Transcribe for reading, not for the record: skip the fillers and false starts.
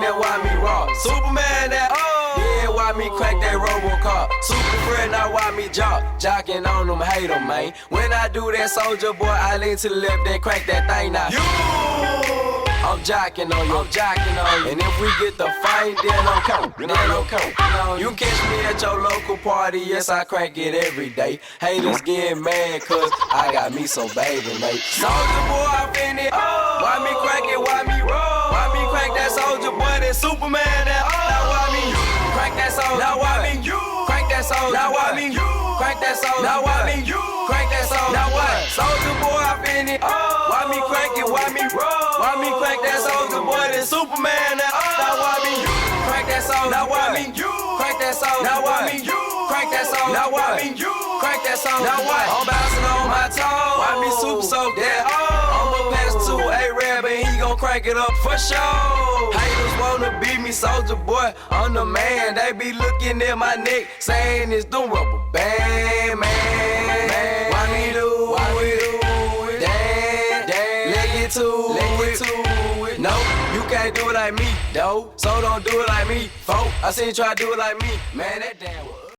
that why me raw. Superman that yeah, why me crack that RoboCop. Super friend, now why me jocking on them, hate them, man. When I do that, soldier boy, I lean to the left, then crack that thing now. I'm jocking on you, And if we get the fight, then I'm coming, You catch me at your local party, yes, I crank it every day. Haters getting mad, cause I got me some baby, mate. Soldier boy, I finna why me crank it, why me roll? Why me crank that soldier boy, that Superman, that now why me crank that soldier? Now why me crank that soldier? Now why me crank that soldier? Now why me crank that soldier? Now what? Soldier boy, I finna why me crank it, why me roll? Why me crank that soldier boy, that Superman, that now why me crank that soldier? Now why me crank that soldier? Now why me crank that soldier? Now why me crank that soldier? Now what? I'm bouncing on my toes. Why me super soak that? I'ma pass to A-Rab and he gon' crank it up for sure. Haters wanna beat me, soldier boy, I'm the man. They be looking at my neck, saying it's the rubber band, man. Why me do it? Damn, let get to it. No, you can't do it like me, though. So don't do it like me, folk. I seen you try to do it like me, man. That damn.